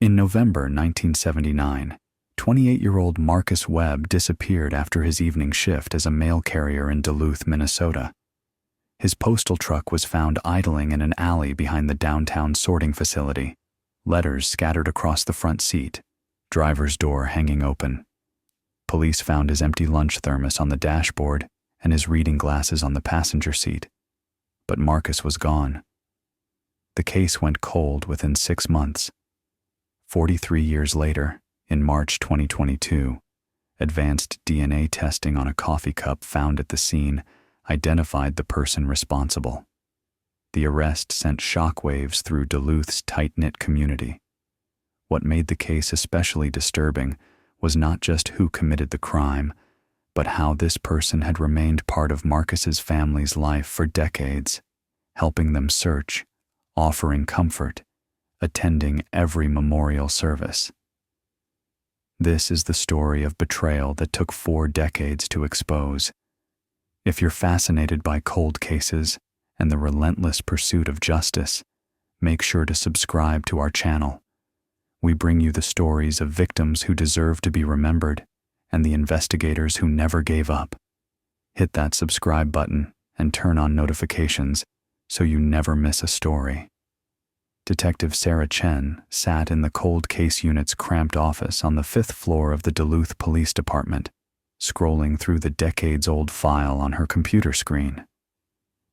In November 1979, 28-year-old Marcus Webb disappeared after his evening shift as a mail carrier in Duluth, Minnesota. His postal truck was found idling in an alley behind the downtown sorting facility, letters scattered across the front seat, driver's door hanging open. Police found his empty lunch thermos on the dashboard and his reading glasses on the passenger seat. But Marcus was gone. The case went cold within 6 months. 43 years later, in March 2022, advanced DNA testing on a coffee cup found at the scene identified the person responsible. The arrest sent shockwaves through Duluth's tight-knit community. What made the case especially disturbing was not just who committed the crime, but how this person had remained part of Marcus's family's life for decades, helping them search, offering comfort, attending every memorial service. This is the story of betrayal that took 4 decades to expose. If you're fascinated by cold cases and the relentless pursuit of justice, make sure to subscribe to our channel. We bring you the stories of victims who deserve to be remembered and the investigators who never gave up. Hit that subscribe button and turn on notifications so you never miss a story. Detective Sarah Chen sat in the cold case unit's cramped office on the 5th floor of the Duluth Police Department, scrolling through the decades-old file on her computer screen.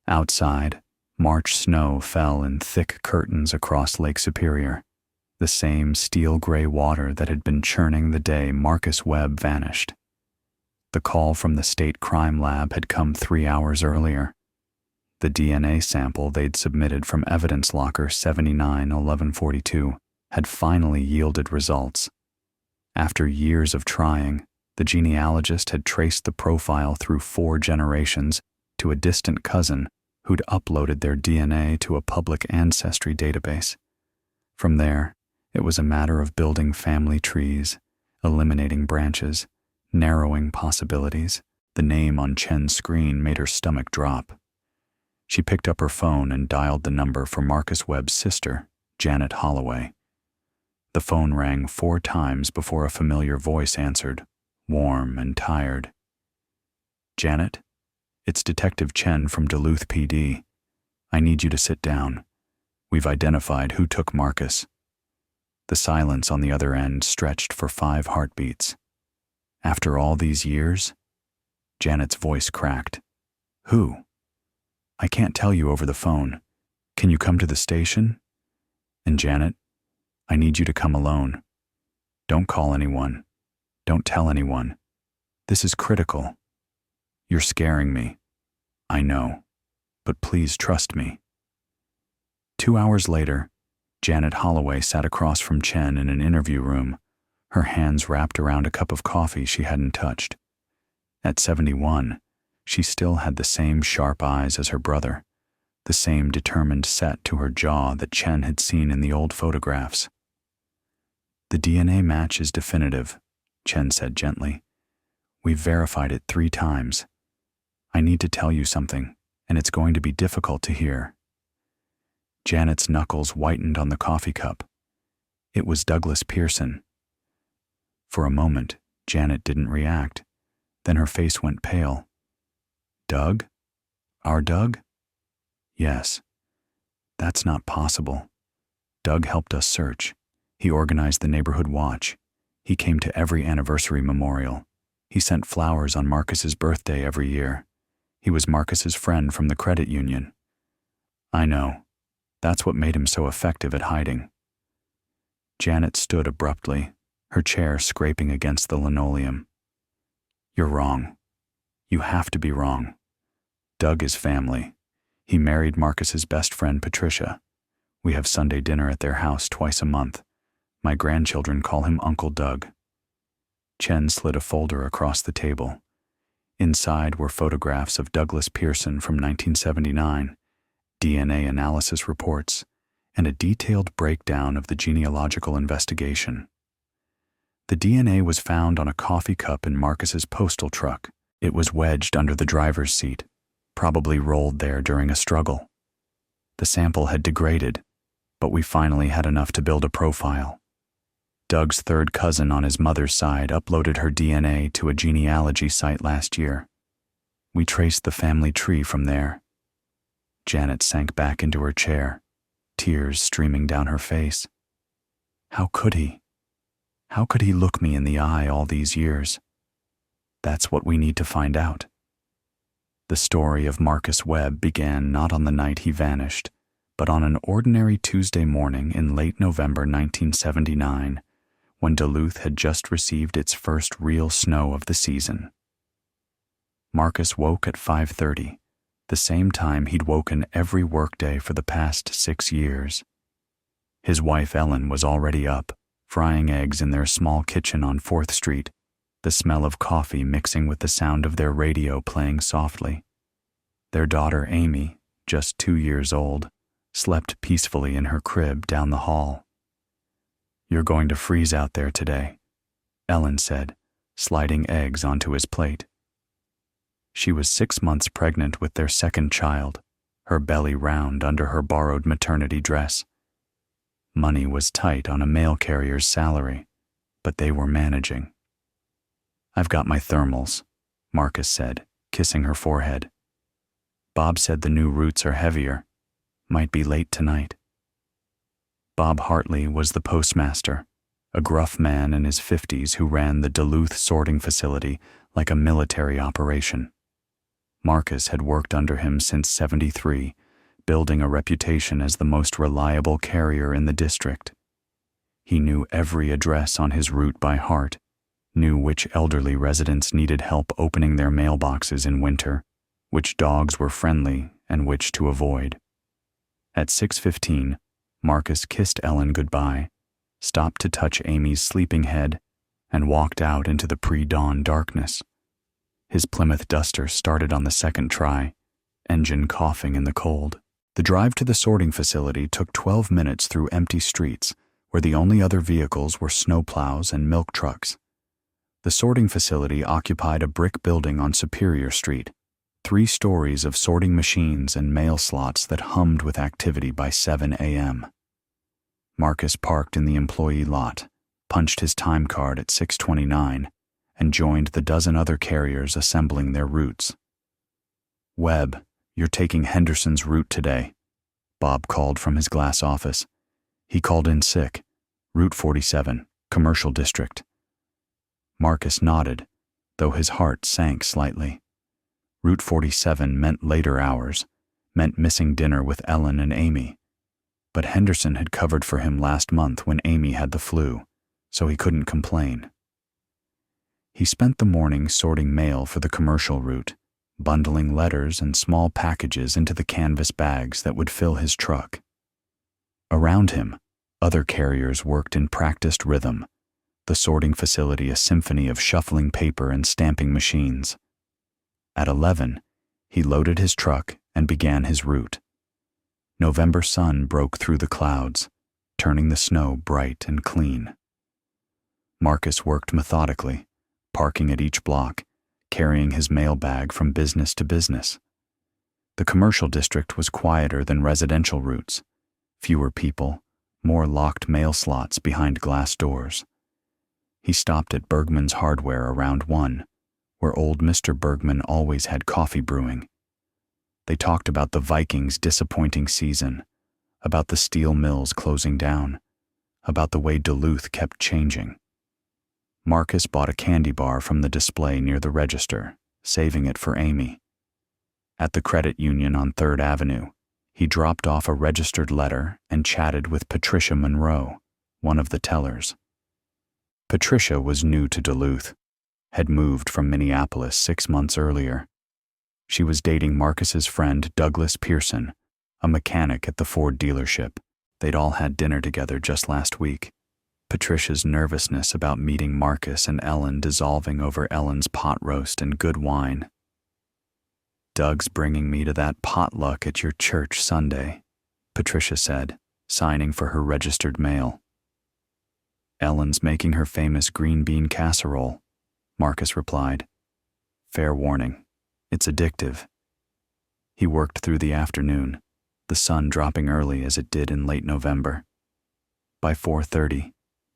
Outside, March snow fell in thick curtains across Lake Superior, the same steel-gray water that had been churning the day Marcus Webb vanished. The call from the state crime lab had come 3 hours earlier. The DNA sample they'd submitted from evidence locker 791142 had finally yielded results. After years of trying, the genealogist had traced the profile through 4 generations to a distant cousin who'd uploaded their DNA to a public ancestry database. From there, it was a matter of building family trees, eliminating branches, narrowing possibilities. The name on Chen's screen made her stomach drop. She picked up her phone and dialed the number for Marcus Webb's sister, Janet Holloway. The phone rang 4 times before a familiar voice answered, warm and tired. "Janet, it's Detective Chen from Duluth PD. I need you to sit down. We've identified who took Marcus." The silence on the other end stretched for 5 heartbeats. "After all these years?" Janet's voice cracked. "Who?" "I can't tell you over the phone. Can you come to the station?" "And Janet, I need you to come alone. Don't call anyone. Don't tell anyone. This is critical. You're scaring me. I know. But please trust me." 2 hours later, Janet Holloway sat across from Chen in an interview room, her hands wrapped around a cup of coffee she hadn't touched. At 71, she still had the same sharp eyes as her brother, the same determined set to her jaw that Chen had seen in the old photographs. "The DNA match is definitive," Chen said gently. "We've verified it 3 times. I need to tell you something, and it's going to be difficult to hear." Janet's knuckles whitened on the coffee cup. It was Douglas Pearson. For a moment, Janet didn't react. Then her face went pale. "Doug? Our Doug?" "Yes. That's not possible. Doug helped us search. He organized the neighborhood watch. He came to every anniversary memorial. He sent flowers on Marcus's birthday every year. He was Marcus's friend from the credit union." "I know. That's what made him so effective at hiding." Janet stood abruptly, her chair scraping against the linoleum. "You're wrong. You have to be wrong. Doug is family. He married Marcus's best friend, Patricia. We have Sunday dinner at their house twice a month. My grandchildren call him Uncle Doug." Chen slid a folder across the table. Inside were photographs of Douglas Pearson from 1979, DNA analysis reports, and a detailed breakdown of the genealogical investigation. The DNA was found on a coffee cup in Marcus's postal truck. It was wedged under the driver's seat, probably rolled there during a struggle. The sample had degraded, but we finally had enough to build a profile. Doug's third cousin on his mother's side uploaded her DNA to a genealogy site last year. We traced the family tree from there. Janet sank back into her chair, tears streaming down her face. How could he? How could he look me in the eye all these years? That's what we need to find out. The story of Marcus Webb began not on the night he vanished, but on an ordinary Tuesday morning in late November 1979, when Duluth had just received its first real snow of the season. Marcus woke at 5:30, the same time he'd woken every workday for the past 6 years. His wife Ellen was already up, frying eggs in their small kitchen on 4th Street, the smell of coffee mixing with the sound of their radio playing softly. Their daughter Amy, just 2 years old, slept peacefully in her crib down the hall. "You're going to freeze out there today," Ellen said, sliding eggs onto his plate. She was 6 months pregnant with their second child, her belly round under her borrowed maternity dress. Money was tight on a mail carrier's salary, but they were managing. "I've got my thermals," Marcus said, kissing her forehead. "Bob said the new routes are heavier. Might be late tonight." Bob Hartley was the postmaster, a gruff man in his 50s who ran the Duluth sorting facility like a military operation. Marcus had worked under him since '73, building a reputation as the most reliable carrier in the district. He knew every address on his route by heart, knew which elderly residents needed help opening their mailboxes in winter, which dogs were friendly and which to avoid. At 6:15, Marcus kissed Ellen goodbye, stopped to touch Amy's sleeping head, and walked out into the pre-dawn darkness. His Plymouth Duster started on the second try, engine coughing in the cold. The drive to the sorting facility took 12 minutes through empty streets, where the only other vehicles were snowplows and milk trucks. The sorting facility occupied a brick building on Superior Street, 3 stories of sorting machines and mail slots that hummed with activity by 7 a.m. Marcus parked in the employee lot, punched his time card at 6:29, and joined the dozen other carriers assembling their routes. "Webb, you're taking Henderson's route today," Bob called from his glass office. He called in sick. Route 47, Commercial District. Marcus nodded, though his heart sank slightly. Route 47 meant later hours, meant missing dinner with Ellen and Amy. But Henderson had covered for him last month when Amy had the flu, so he couldn't complain. He spent the morning sorting mail for the commercial route, bundling letters and small packages into the canvas bags that would fill his truck. Around him, other carriers worked in practiced rhythm, the sorting facility a symphony of shuffling paper and stamping machines. At 11, he loaded his truck and began his route. November sun broke through the clouds, turning the snow bright and clean. Marcus worked methodically, parking at each block, carrying his mail bag from business to business. The commercial district was quieter than residential routes, fewer people, more locked mail slots behind glass doors. He stopped at Bergman's Hardware around 1, where old Mr. Bergman always had coffee brewing. They talked about the Vikings' disappointing season, about the steel mills closing down, about the way Duluth kept changing. Marcus bought a candy bar from the display near the register, saving it for Amy. At the credit union on 3rd Avenue, he dropped off a registered letter and chatted with Patricia Monroe, one of the tellers. Patricia was new to Duluth, had moved from Minneapolis 6 months earlier. She was dating Marcus's friend Douglas Pearson, a mechanic at the Ford dealership. They'd all had dinner together just last week. Patricia's nervousness about meeting Marcus and Ellen dissolving over Ellen's pot roast and good wine. "Doug's bringing me to that potluck at your church Sunday," Patricia said, signing for her registered mail. "Ellen's making her famous green bean casserole," Marcus replied. "Fair warning, it's addictive." He worked through the afternoon, the sun dropping early as it did in late November. By 4:30,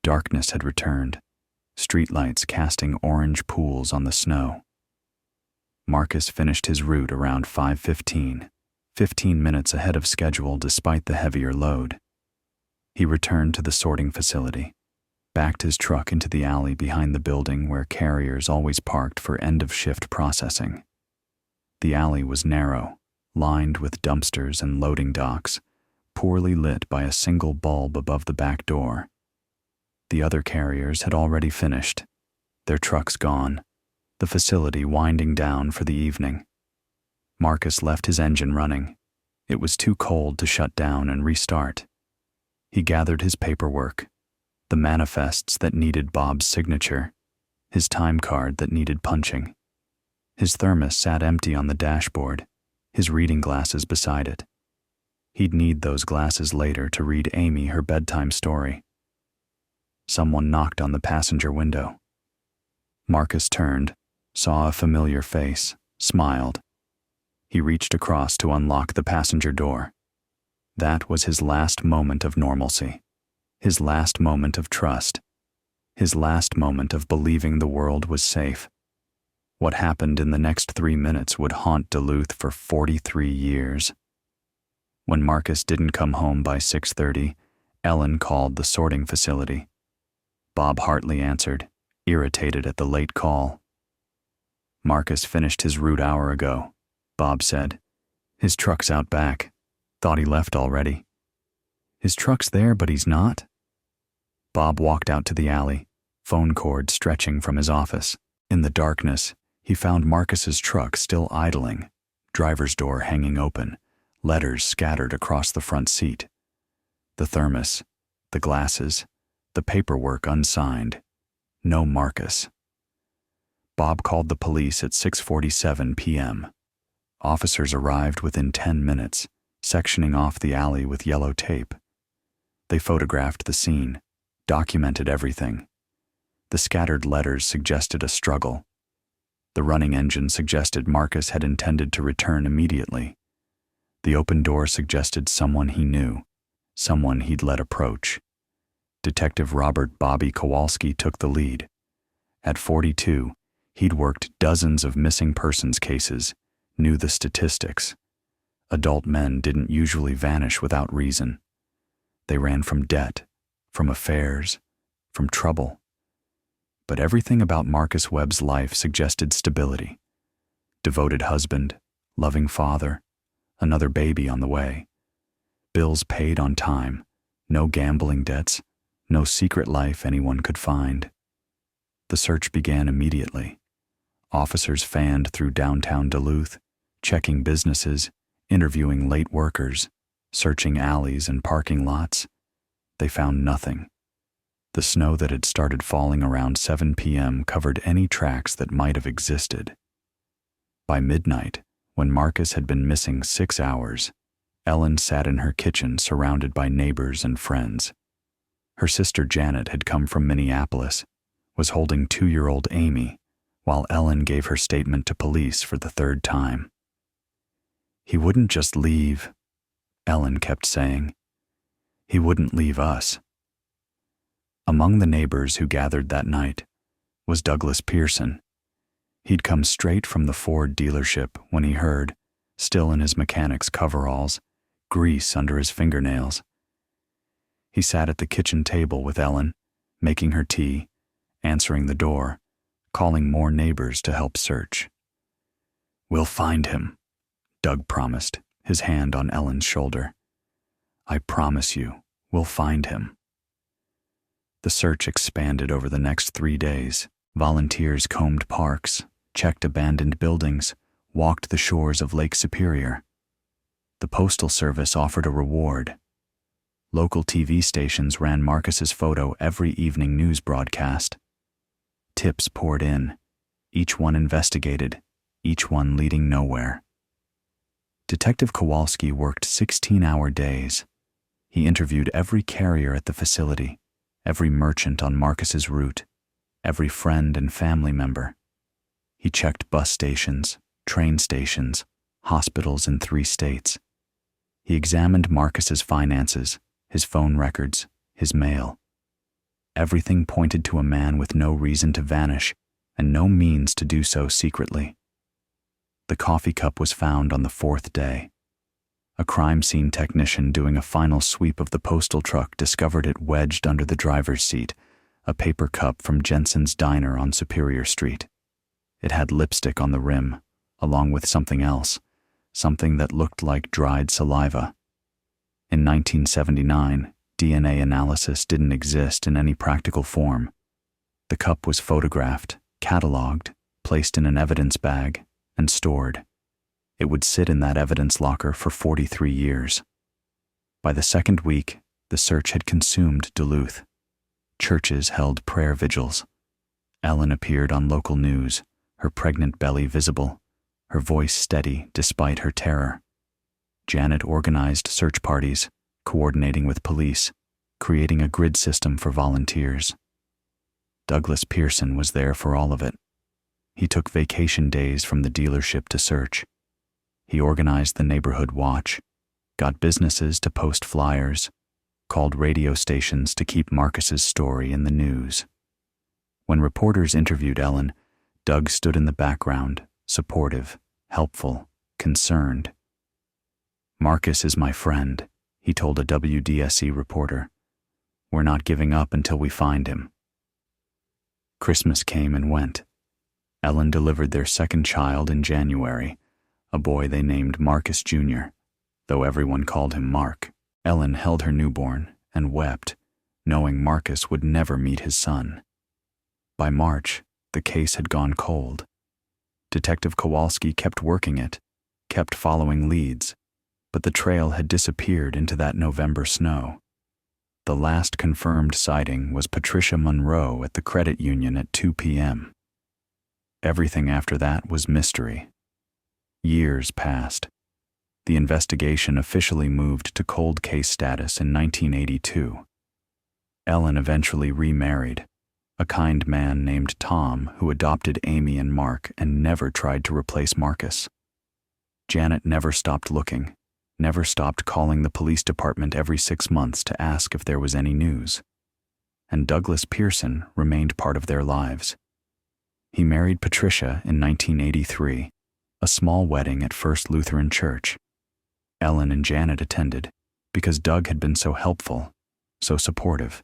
Darkness had returned, streetlights casting orange pools on the snow. Marcus finished his route around 5:15, 15 minutes ahead of schedule despite the heavier load. He returned to the sorting facility, backed his truck into the alley behind the building where carriers always parked for end-of-shift processing. The alley was narrow, lined with dumpsters and loading docks, poorly lit by a single bulb above the back door. The other carriers had already finished, their trucks gone, the facility winding down for the evening. Marcus left his engine running. It was too cold to shut down and restart. He gathered his paperwork, the manifests that needed Bob's signature, his time card that needed punching. His thermos sat empty on the dashboard, his reading glasses beside it. He'd need those glasses later to read Amy her bedtime story. Someone knocked on the passenger window. Marcus turned, saw a familiar face, smiled. He reached across to unlock the passenger door. That was his last moment of normalcy, his last moment of trust, his last moment of believing the world was safe. What happened in the next 3 minutes would haunt Duluth for 43 years. When Marcus didn't come home by 6:30, Ellen called the sorting facility. Bob Hartley answered, irritated at the late call. Marcus finished his route hour ago, Bob said. His truck's out back. Thought he left already. His truck's there, but he's not? Bob walked out to the alley, phone cord stretching from his office. In the darkness, he found Marcus's truck still idling, driver's door hanging open, letters scattered across the front seat. The thermos, the glasses, the paperwork unsigned. No Marcus. Bob called the police at 6:47 p.m. Officers arrived within 10 minutes, sectioning off the alley with yellow tape. They photographed the scene, documented everything. The scattered letters suggested a struggle. The running engine suggested Marcus had intended to return immediately. The open door suggested someone he knew, someone he'd let approach. Detective Robert Bobby Kowalski took the lead. At 42, he'd worked dozens of missing persons cases, knew the statistics. Adult men didn't usually vanish without reason. They ran from debt, from affairs, from trouble. But everything about Marcus Webb's life suggested stability. Devoted husband, loving father, another baby on the way. Bills paid on time, no gambling debts, no secret life anyone could find. The search began immediately. Officers fanned through downtown Duluth, checking businesses, interviewing late workers, searching alleys and parking lots. They found nothing. The snow that had started falling around 7 p.m. covered any tracks that might have existed. By midnight, when Marcus had been missing 6 hours, Ellen sat in her kitchen surrounded by neighbors and friends. Her sister Janet had come from Minneapolis, was holding 2-year-old Amy, while Ellen gave her statement to police for the 3rd time. He wouldn't just leave, Ellen kept saying. He wouldn't leave us. Among the neighbors who gathered that night was Douglas Pearson. He'd come straight from the Ford dealership when he heard, still in his mechanic's coveralls, grease under his fingernails. He sat at the kitchen table with Ellen, making her tea, answering the door, calling more neighbors to help search. "We'll find him," Doug promised, his hand on Ellen's shoulder. "I promise you, we'll find him." The search expanded over the next 3 days. Volunteers combed parks, checked abandoned buildings, walked the shores of Lake Superior. The Postal Service offered a reward. Local TV stations ran Marcus's photo every evening news broadcast. Tips poured in, each one investigated, each one leading nowhere. Detective Kowalski worked 16-hour days. He interviewed every carrier at the facility, every merchant on Marcus's route, every friend and family member. He checked bus stations, train stations, hospitals in 3 states. He examined Marcus's finances, his phone records, his mail. Everything pointed to a man with no reason to vanish and no means to do so secretly. The coffee cup was found on the fourth day. A crime scene technician doing a final sweep of the postal truck discovered it wedged under the driver's seat, a paper cup from Jensen's Diner on Superior Street. It had lipstick on the rim, along with something else, something that looked like dried saliva. In 1979, DNA analysis didn't exist in any practical form. The cup was photographed, cataloged, placed in an evidence bag, and stored. It would sit in that evidence locker for 43 years. By the second week, the search had consumed Duluth. Churches held prayer vigils. Ellen appeared on local news, her pregnant belly visible, her voice steady despite her terror. Janet organized search parties, coordinating with police, creating a grid system for volunteers. Douglas Pearson was there for all of it. He took vacation days from the dealership to search. He organized the neighborhood watch, got businesses to post flyers, called radio stations to keep Marcus's story in the news. When reporters interviewed Ellen, Doug stood in the background, supportive, helpful, concerned. "Marcus is my friend," he told a WDSE reporter. "We're not giving up until we find him." Christmas came and went. Ellen delivered their second child in January, a boy they named Marcus Jr., though everyone called him Mark. Ellen held her newborn and wept, knowing Marcus would never meet his son. By March, the case had gone cold. Detective Kowalski kept working it, kept following leads, but the trail had disappeared into that November snow. The last confirmed sighting was Patricia Monroe at the credit union at 2 p.m. Everything after that was mystery. Years passed. The investigation officially moved to cold case status in 1982. Ellen eventually remarried, a kind man named Tom who adopted Amy and Mark and never tried to replace Marcus. Janet never stopped looking, never stopped calling the police department every 6 months to ask if there was any news. And Douglas Pearson remained part of their lives. He married Patricia in 1983, a small wedding at First Lutheran Church. Ellen and Janet attended because Doug had been so helpful, so supportive.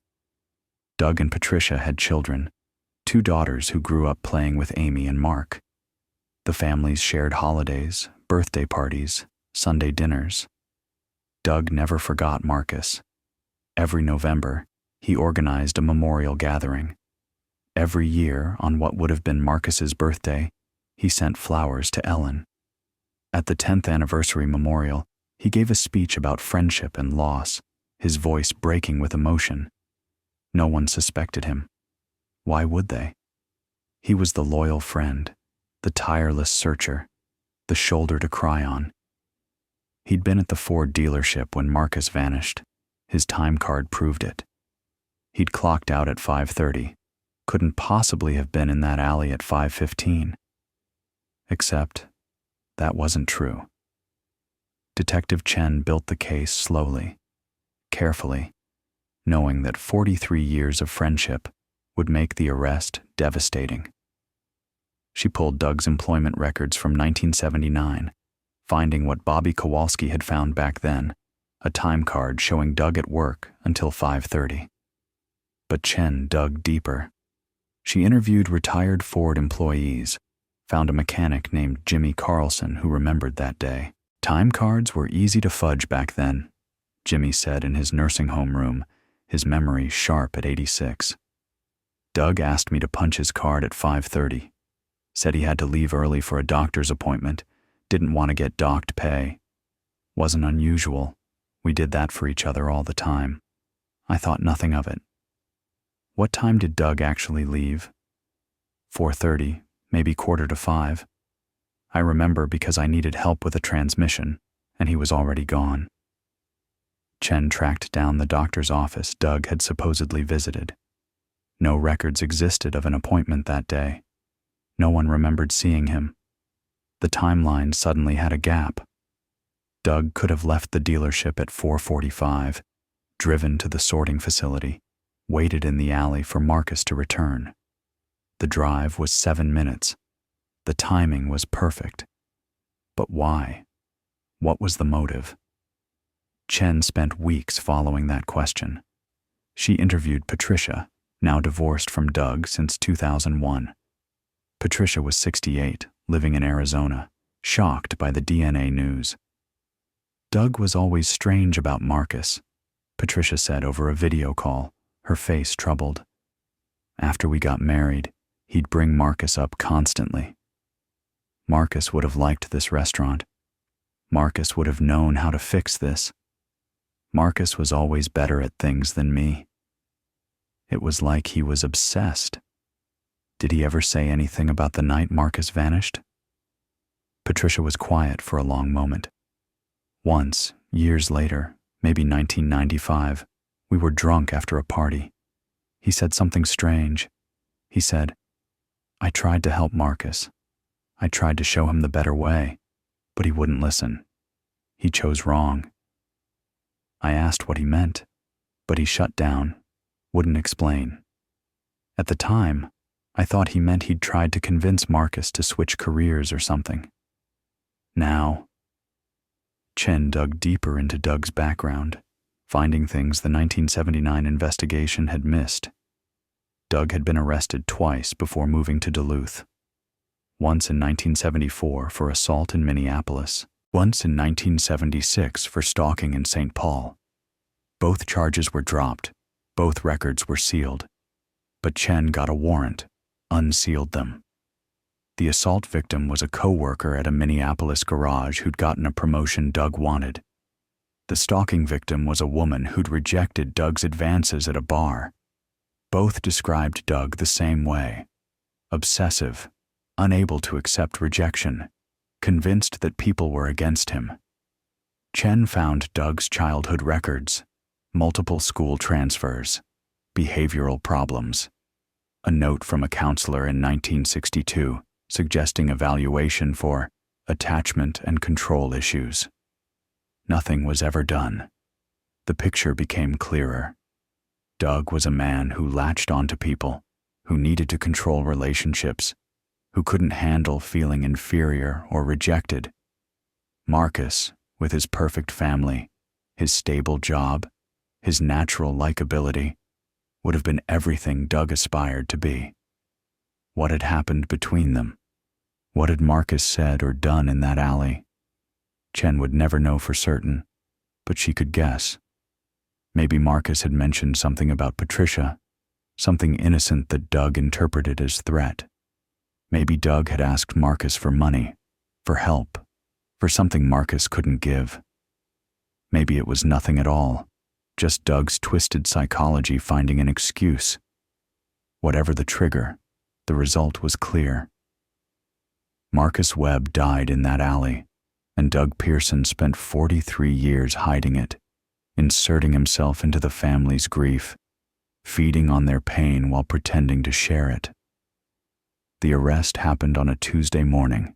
Doug and Patricia had children, 2 daughters who grew up playing with Amy and Mark. The families shared holidays, birthday parties, Sunday dinners. Doug never forgot Marcus. Every November, he organized a memorial gathering. Every year, on what would have been Marcus's birthday, he sent flowers to Ellen. At the 10th anniversary memorial, he gave a speech about friendship and loss, his voice breaking with emotion. No one suspected him. Why would they? He was the loyal friend, the tireless searcher, the shoulder to cry on. He'd been at the Ford dealership when Marcus vanished. His time card proved it. He'd clocked out at 5:30. Couldn't possibly have been in that alley at 5:15. Except, that wasn't true. Detective Chen built the case slowly, carefully, knowing that 43 years of friendship would make the arrest devastating. She pulled Doug's employment records from 1979, finding what Bobby Kowalski had found back then, a time card showing Doug at work until 5:30. But Chen dug deeper. She interviewed retired Ford employees, found a mechanic named Jimmy Carlson who remembered that day. Time cards were easy to fudge back then, Jimmy said in his nursing home room, his memory sharp at 86. Doug asked me to punch his card at 5:30, said he had to leave early for a doctor's appointment, didn't want to get docked pay. Wasn't unusual. We did that for each other all the time. I thought nothing of it. What time did Doug actually leave? 4:30, maybe 4:45. I remember because I needed help with a transmission, and he was already gone. Chen tracked down the doctor's office Doug had supposedly visited. No records existed of an appointment that day. No one remembered seeing him. The timeline suddenly had a gap. Doug could have left the dealership at 4:45, driven to the sorting facility, waited in the alley for Marcus to return. The drive was 7 minutes. The timing was perfect. But why? What was the motive? Chen spent weeks following that question. She interviewed Patricia, now divorced from Doug since 2001. Patricia was 68, living in Arizona, shocked by the DNA news. Doug was always strange about Marcus, Patricia said over a video call, her face troubled. After we got married, he'd bring Marcus up constantly. Marcus would have liked this restaurant. Marcus would have known how to fix this. Marcus was always better at things than me. It was like he was obsessed. Did he ever say anything about the night Marcus vanished? Patricia was quiet for a long moment. Once, years later, maybe 1995, we were drunk after a party. He said something strange. He said, "I tried to help Marcus. I tried to show him the better way, but he wouldn't listen. He chose wrong." I asked what he meant, but he shut down, wouldn't explain. At the time, I thought he meant he'd tried to convince Marcus to switch careers or something. Now, Chen dug deeper into Doug's background, finding things the 1979 investigation had missed. Doug had been arrested twice before moving to Duluth. Once in 1974 for assault in Minneapolis, once in 1976 for stalking in St. Paul. Both charges were dropped, both records were sealed, but Chen got a warrant, unsealed them. The assault victim was a co-worker at a Minneapolis garage who'd gotten a promotion Doug wanted. The stalking victim was a woman who'd rejected Doug's advances at a bar. Both described Doug the same way: obsessive, unable to accept rejection, convinced that people were against him. Chen found Doug's childhood records, multiple school transfers, behavioral problems, a note from a counselor in 1962 suggesting evaluation for attachment and control issues. Nothing was ever done. The picture became clearer. Doug was a man who latched onto people, who needed to control relationships, who couldn't handle feeling inferior or rejected. Marcus, with his perfect family, his stable job, his natural likability, would have been everything Doug aspired to be. What had happened between them? What had Marcus said or done in that alley? Chen would never know for certain, but she could guess. Maybe Marcus had mentioned something about Patricia, something innocent that Doug interpreted as threat. Maybe Doug had asked Marcus for money, for help, for something Marcus couldn't give. Maybe it was nothing at all, just Doug's twisted psychology finding an excuse. Whatever the trigger, the result was clear. Marcus Webb died in that alley, and Doug Pearson spent 43 years hiding it, inserting himself into the family's grief, feeding on their pain while pretending to share it. The arrest happened on a Tuesday morning,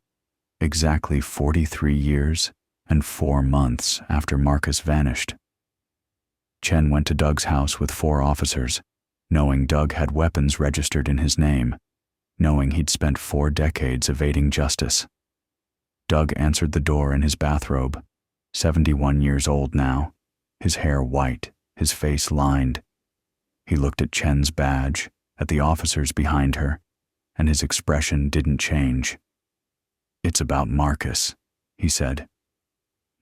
exactly 43 years and 4 months after Marcus vanished. Chen went to Doug's house with 4 officers, knowing Doug had weapons registered in his name, knowing he'd spent 4 decades evading justice. Doug answered the door in his bathrobe, 71 years old now, his hair white, his face lined. He looked at Chen's badge, at the officers behind her, and his expression didn't change. "It's about Marcus," he said.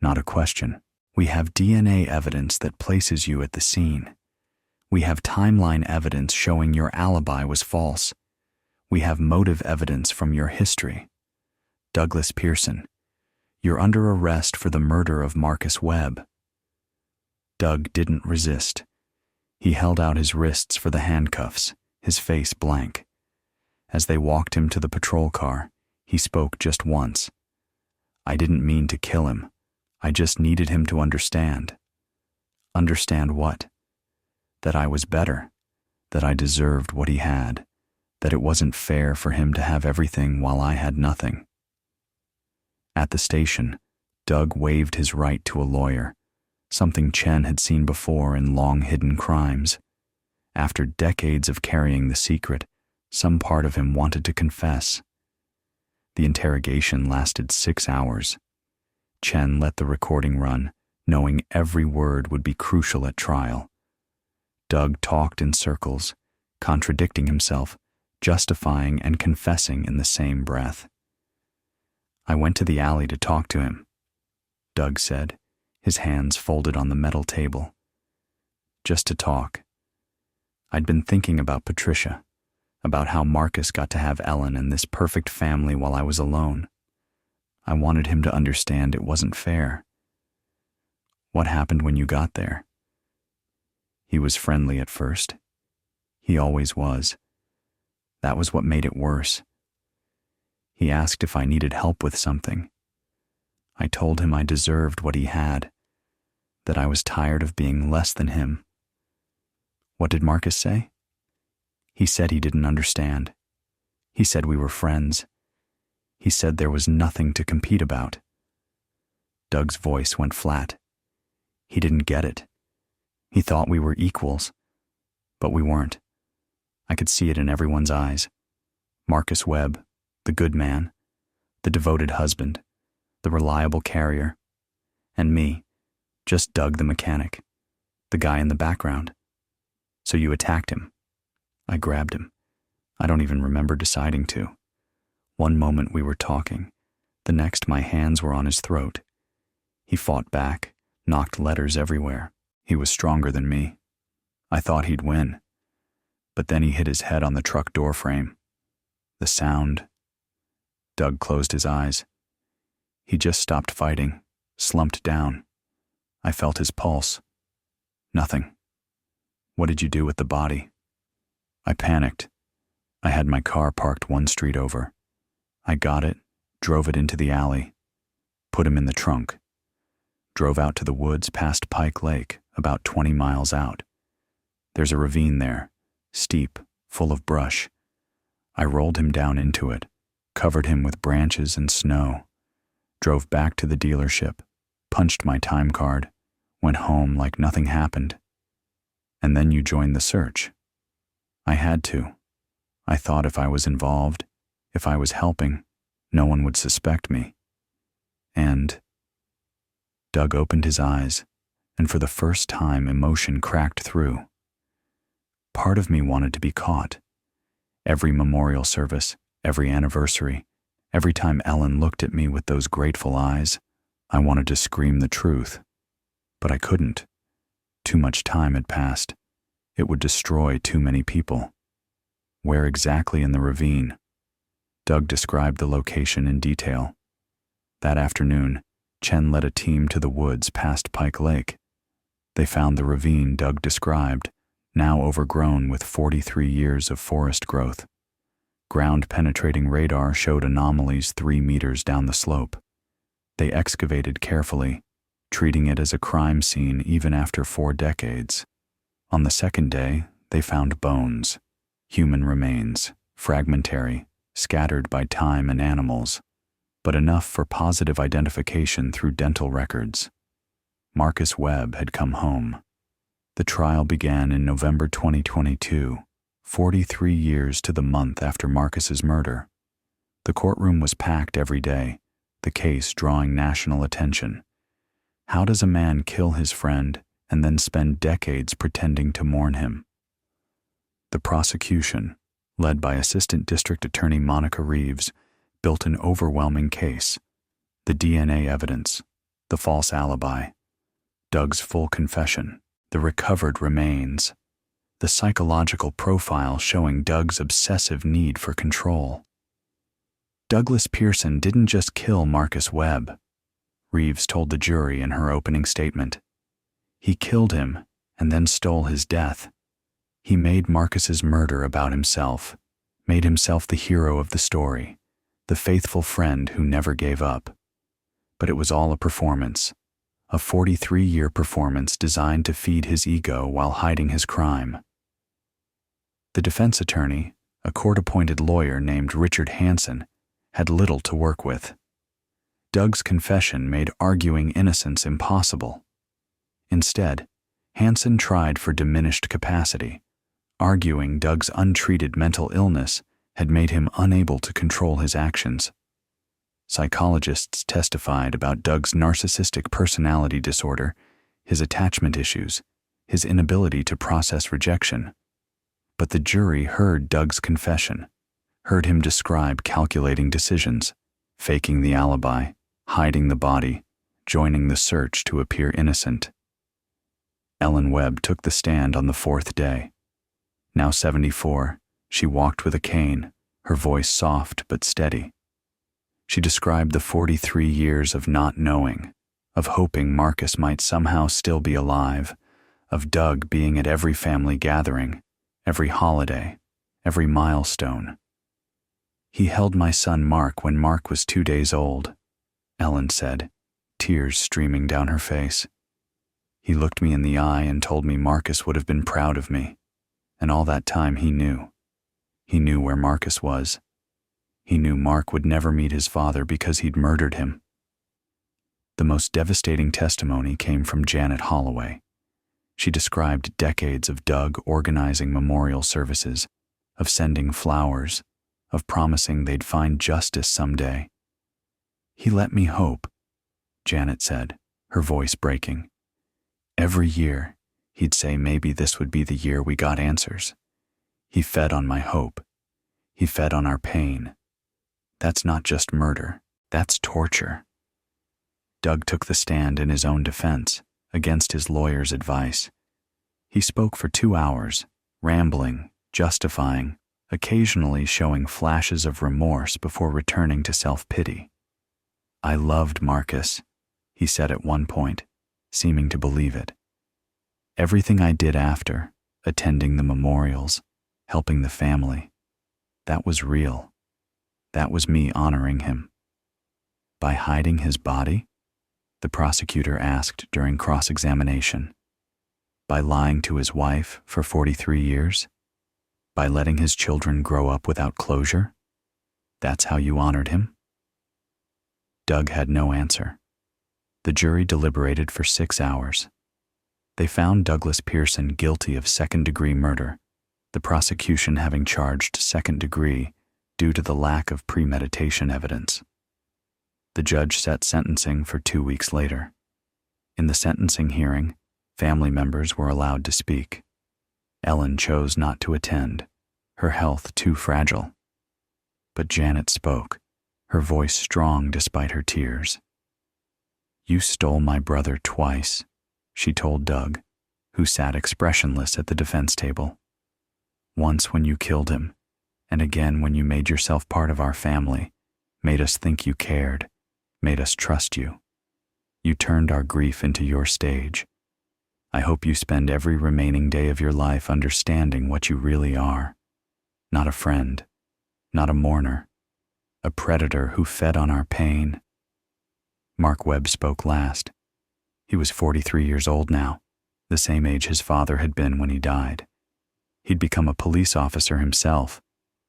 "Not a question. We have DNA evidence that places you at the scene. We have timeline evidence showing your alibi was false. We have motive evidence from your history. Douglas Pearson, you're under arrest for the murder of Marcus Webb." Doug didn't resist. He held out his wrists for the handcuffs, his face blank. As they walked him to the patrol car, he spoke just once. "I didn't mean to kill him. I just needed him to understand." "Understand what?" "That I was better, that I deserved what he had, that it wasn't fair for him to have everything while I had nothing." At the station, Doug waived his right to a lawyer, something Chen had seen before in long-hidden crimes. After decades of carrying the secret, some part of him wanted to confess. The interrogation lasted 6 hours. Chen let the recording run, knowing every word would be crucial at trial. Doug talked in circles, contradicting himself, justifying and confessing in the same breath. I went to the alley to talk to him, Doug said, his hands folded on the metal table. Just to talk. I'd been thinking about Patricia, about how Marcus got to have Ellen and this perfect family while I was alone. I wanted him to understand it wasn't fair. What happened when you got there? He was friendly at first. He always was. That was what made it worse. He asked if I needed help with something. I told him I deserved what he had, that I was tired of being less than him. What did Marcus say? He said he didn't understand. He said we were friends. He said there was nothing to compete about. Doug's voice went flat. He didn't get it. He thought we were equals, but we weren't. I could see it in everyone's eyes. Marcus Webb, the good man, the devoted husband, the reliable carrier, and me, just Doug the mechanic, the guy in the background. So you attacked him. I grabbed him. I don't even remember deciding to. One moment we were talking, the next my hands were on his throat. He fought back, knocked letters everywhere. He was stronger than me. I thought he'd win. But then he hit his head on the truck door frame. The sound. Doug closed his eyes. He just stopped fighting, slumped down. I felt his pulse. Nothing. What did you do with the body? I panicked. I had my car parked 1 street over. I got it, drove it into the alley, put him in the trunk, drove out to the woods past Pike Lake, about 20 miles out. There's a ravine there, steep, full of brush. I rolled him down into it, covered him with branches and snow, drove back to the dealership, punched my time card, went home like nothing happened. And then you joined the search. I had to. I thought if I was involved, if I was helping, no one would suspect me. And Doug opened his eyes, and for the first time emotion cracked through. Part of me wanted to be caught. Every memorial service, every anniversary, every time Ellen looked at me with those grateful eyes, I wanted to scream the truth. But I couldn't. Too much time had passed. It would destroy too many people. Where exactly in the ravine? Doug described the location in detail. That afternoon, Chen led a team to the woods past Pike Lake. They found the ravine Doug described, now overgrown with 43 years of forest growth. Ground-penetrating radar showed anomalies 3 meters down the slope. They excavated carefully, treating it as a crime scene even after 4 decades. On the second day, they found bones, human remains, fragmentary, scattered by time and animals, but enough for positive identification through dental records. Marcus Webb had come home. The trial began in November 2022, 43 years to the month after Marcus's murder. The courtroom was packed every day, the case drawing national attention. How does a man kill his friend and then spend decades pretending to mourn him? The prosecution, led by Assistant District Attorney Monica Reeves, built an overwhelming case. The DNA evidence, the false alibi, Doug's full confession, the recovered remains, the psychological profile showing Doug's obsessive need for control. Douglas Pearson didn't just kill Marcus Webb, Reeves told the jury in her opening statement. He killed him and then stole his death. He made Marcus's murder about himself, made himself the hero of the story, the faithful friend who never gave up. But it was all a performance, a 43-year performance designed to feed his ego while hiding his crime. The defense attorney, a court-appointed lawyer named Richard Hansen, had little to work with. Doug's confession made arguing innocence impossible. Instead, Hansen tried for diminished capacity, arguing Doug's untreated mental illness had made him unable to control his actions. Psychologists testified about Doug's narcissistic personality disorder, his attachment issues, his inability to process rejection. But the jury heard Doug's confession, heard him describe calculating decisions, faking the alibi, hiding the body, joining the search to appear innocent. Ellen Webb took the stand on the fourth day. Now 74, she walked with a cane, her voice soft but steady. She described the 43 years of not knowing, of hoping Marcus might somehow still be alive, of Doug being at every family gathering, every holiday, every milestone. "He held my son Mark when Mark was 2 days old," Ellen said, tears streaming down her face. "He looked me in the eye and told me Marcus would have been proud of me. And all that time he knew. He knew where Marcus was. He knew Mark would never meet his father because he'd murdered him." The most devastating testimony came from Janet Holloway. She described decades of Doug organizing memorial services, of sending flowers, of promising they'd find justice someday. "He let me hope," Janet said, her voice breaking. "Every year, he'd say maybe this would be the year we got answers. He fed on my hope. He fed on our pain. That's not just murder, that's torture." Doug took the stand in his own defense, against his lawyer's advice. He spoke for 2 hours, rambling, justifying, occasionally showing flashes of remorse before returning to self-pity. "I loved Marcus," he said at one point, seeming to believe it. "Everything I did after, attending the memorials, helping the family, that was real. That was me honoring him." "By hiding his body?" the prosecutor asked during cross-examination. "By lying to his wife for 43 years? By letting his children grow up without closure? That's how you honored him?" Doug had no answer. The jury deliberated for 6 hours. They found Douglas Pearson guilty of second-degree murder, the prosecution having charged second-degree due to the lack of premeditation evidence. The judge set sentencing for 2 weeks later. In the sentencing hearing, family members were allowed to speak. Ellen chose not to attend, her health too fragile. But Janet spoke, her voice strong despite her tears. "You stole my brother twice," she told Doug, who sat expressionless at the defense table. "Once when you killed him, and again when you made yourself part of our family, made us think you cared, made us trust you. You turned our grief into your stage. I hope you spend every remaining day of your life understanding what you really are. Not a friend, not a mourner, a predator who fed on our pain." Mark Webb spoke last. He was 43 years old now, the same age his father had been when he died. He'd become a police officer himself,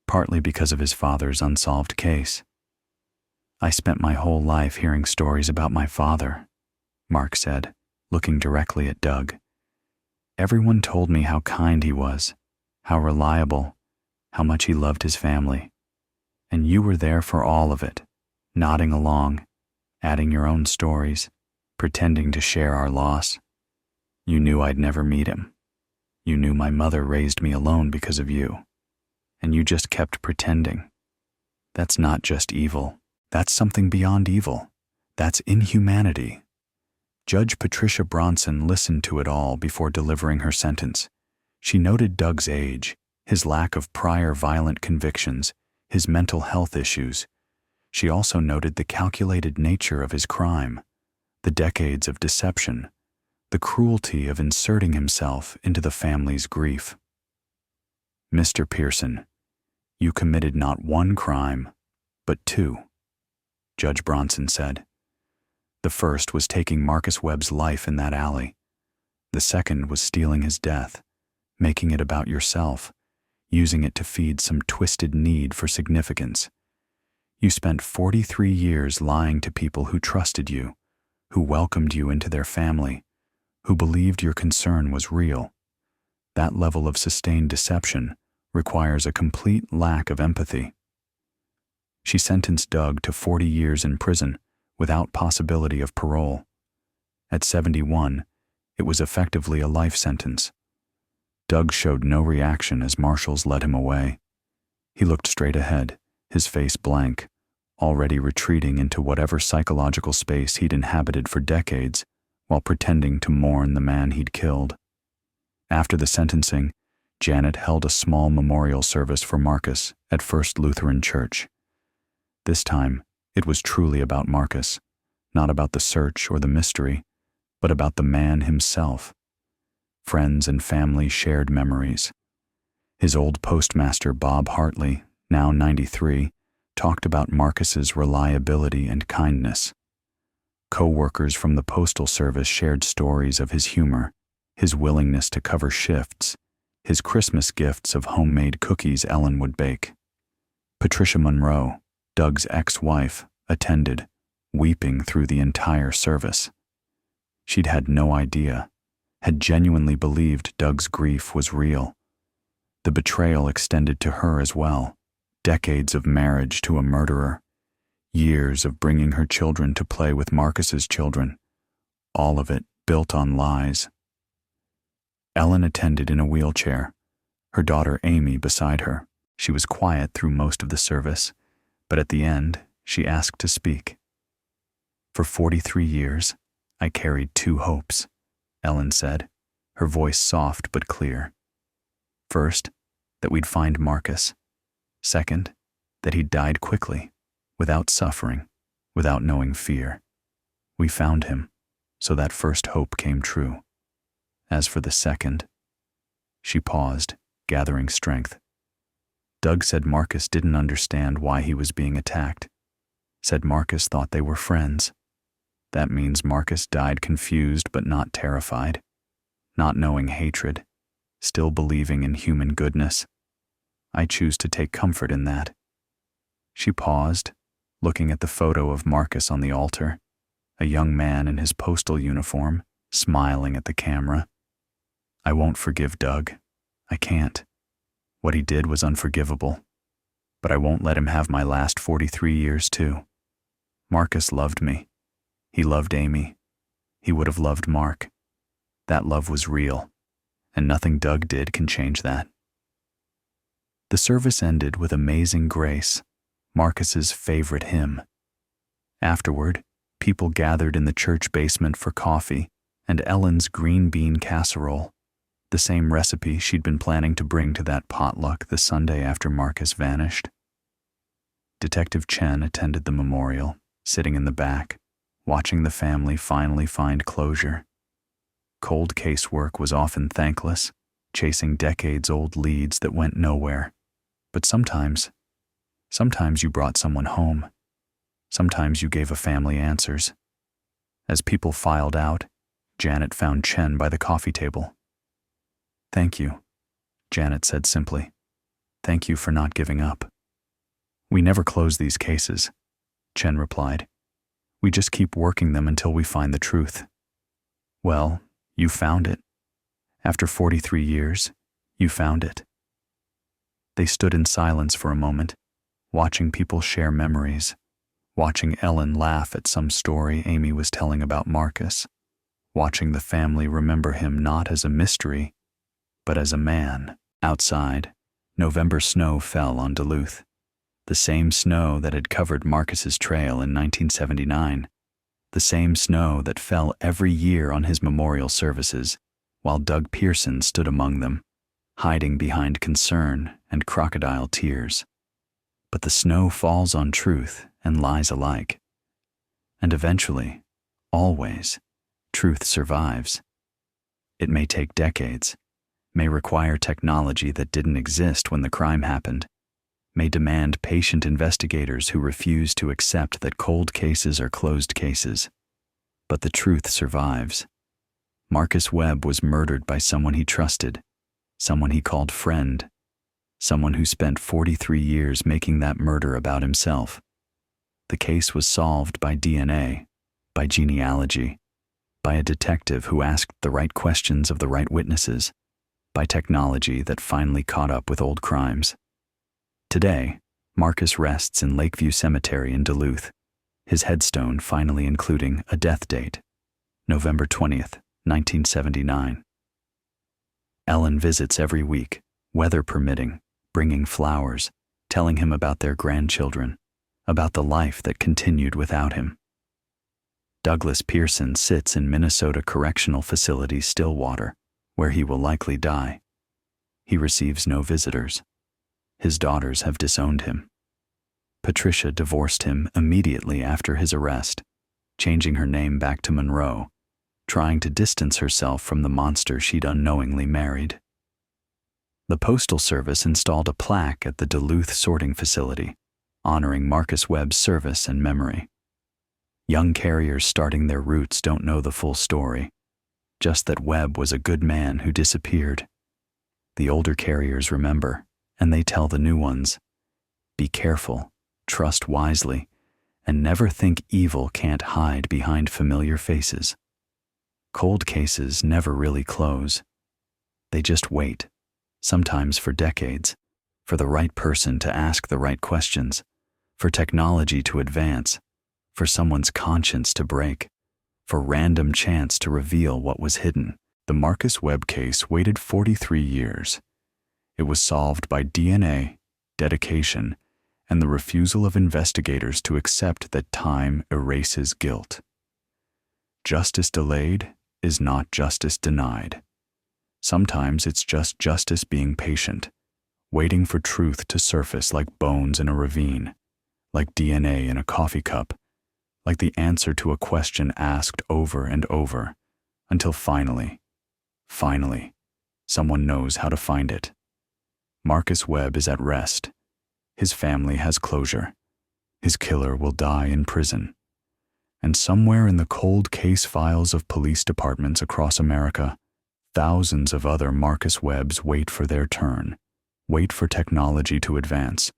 partly because of his father's unsolved case. "I spent my whole life hearing stories about my father," Mark said, looking directly at Doug. "Everyone told me how kind he was, how reliable, how much he loved his family. And you were there for all of it, nodding along, adding your own stories, pretending to share our loss. You knew I'd never meet him. You knew my mother raised me alone because of you. And you just kept pretending. That's not just evil. That's something beyond evil. That's inhumanity." Judge Patricia Bronson listened to it all before delivering her sentence. She noted Doug's age, his lack of prior violent convictions, his mental health issues. She also noted the calculated nature of his crime, the decades of deception, the cruelty of inserting himself into the family's grief. "Mr. Pearson, you committed not one crime, but 2, Judge Bronson said. "The first was taking Marcus Webb's life in that alley. The second was stealing his death, making it about yourself, using it to feed some twisted need for significance. You spent 43 years lying to people who trusted you, who welcomed you into their family, who believed your concern was real. That level of sustained deception requires a complete lack of empathy. She sentenced Doug to 40 years in prison without possibility of parole. At 71, it was effectively a life sentence. Doug showed no reaction as marshals led him away. He looked straight ahead, his face blank, already retreating into whatever psychological space he'd inhabited for decades while pretending to mourn the man he'd killed. After the sentencing, Janet held a small memorial service for Marcus at First Lutheran Church. This time, it was truly about Marcus, not about the search or the mystery, but about the man himself. Friends and family shared memories. His old postmaster Bob Hartley, now 93, talked about Marcus's reliability and kindness. Co-workers from the Postal Service shared stories of his humor, his willingness to cover shifts, his Christmas gifts of homemade cookies Ellen would bake. Patricia Monroe, Doug's ex-wife, attended, weeping through the entire service. She'd had no idea, had genuinely believed Doug's grief was real. The betrayal extended to her as well. Decades of marriage to a murderer, years of bringing her children to play with Marcus's children, all of it built on lies. Ellen attended in a wheelchair, her daughter Amy beside her. She was quiet through most of the service, but at the end, she asked to speak. For 43 years, I carried two hopes, Ellen said, her voice soft but clear. First, that we'd find Marcus. Second, that he'd died quickly, without suffering, without knowing fear. We found him, so that first hope came true. As for the second, she paused, gathering strength. Doug said Marcus didn't understand why he was being attacked. Said Marcus thought they were friends. That means Marcus died confused but not terrified, not knowing hatred, still believing in human goodness. I choose to take comfort in that. She paused, looking at the photo of Marcus on the altar, a young man in his postal uniform, smiling at the camera. I won't forgive Doug. I can't. What he did was unforgivable. But I won't let him have my last 43 years too. Marcus loved me. He loved Amy. He would have loved Mark. That love was real, and nothing Doug did can change that. The service ended with Amazing Grace, Marcus's favorite hymn. Afterward, people gathered in the church basement for coffee and Ellen's green bean casserole, the same recipe she'd been planning to bring to that potluck the Sunday after Marcus vanished. Detective Chen attended the memorial, sitting in the back, watching the family finally find closure. Cold case work was often thankless, chasing decades-old leads that went nowhere. But sometimes you brought someone home. Sometimes you gave a family answers. As people filed out, Janet found Chen by the coffee table. "Thank you," Janet said simply. "Thank you for not giving up." "We never close these cases," Chen replied. "We just keep working them until we find the truth." "Well, you found it. After 43 years, you found it." They stood in silence for a moment, watching people share memories, watching Ellen laugh at some story Amy was telling about Marcus, watching the family remember him not as a mystery, but as a man. Outside, November snow fell on Duluth, the same snow that had covered Marcus's trail in 1979, the same snow that fell every year on his memorial services, while Doug Pearson stood among them, hiding behind concern and crocodile tears. But the snow falls on truth and lies alike. And eventually, always, truth survives. It may take decades, may require technology that didn't exist when the crime happened, may demand patient investigators who refuse to accept that cold cases are closed cases. But the truth survives. Marcus Webb was murdered by someone he trusted, someone he called friend, someone who spent 43 years making that murder about himself. The case was solved by DNA, by genealogy, by a detective who asked the right questions of the right witnesses, by technology that finally caught up with old crimes. Today, Marcus rests in Lakeview Cemetery in Duluth, his headstone finally including a death date, November 20th, 1979. Ellen visits every week, weather permitting, bringing flowers, telling him about their grandchildren, about the life that continued without him. Douglas Pearson sits in Minnesota Correctional Facility Stillwater, where he will likely die. He receives no visitors. His daughters have disowned him. Patricia divorced him immediately after his arrest, changing her name back to Monroe, trying to distance herself from the monster she'd unknowingly married. The Postal Service installed a plaque at the Duluth sorting facility, honoring Marcus Webb's service and memory. Young carriers starting their routes don't know the full story, just that Webb was a good man who disappeared. The older carriers remember, and they tell the new ones, be careful, trust wisely, and never think evil can't hide behind familiar faces. Cold cases never really close. They just wait, sometimes for decades, for the right person to ask the right questions, for technology to advance, for someone's conscience to break, for random chance to reveal what was hidden. The Marcus Webb case waited 43 years. It was solved by DNA, dedication, and the refusal of investigators to accept that time erases guilt. Justice delayed is not justice denied. Sometimes it's just justice being patient, waiting for truth to surface like bones in a ravine, like DNA in a coffee cup, like the answer to a question asked over and over, until finally, someone knows how to find it. Marcus Webb is at rest. His family has closure. His killer will die in prison. And somewhere in the cold case files of police departments across America, thousands of other Marcus Webbs wait for their turn, wait for technology to advance,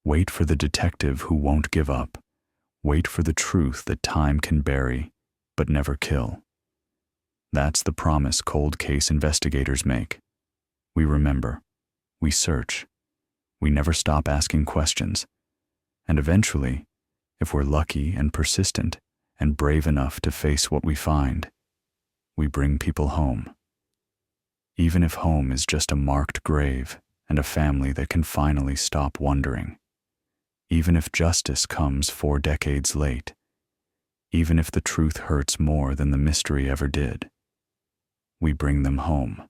wait for the detective who won't give up, wait for the truth that time can bury, but never kill. That's the promise cold case investigators make. We remember. We search. We never stop asking questions. And eventually, if we're lucky and persistent and brave enough to face what we find, we bring people home. Even if home is just a marked grave and a family that can finally stop wondering. Even if justice comes 4 decades late. Even if the truth hurts more than the mystery ever did. We bring them home.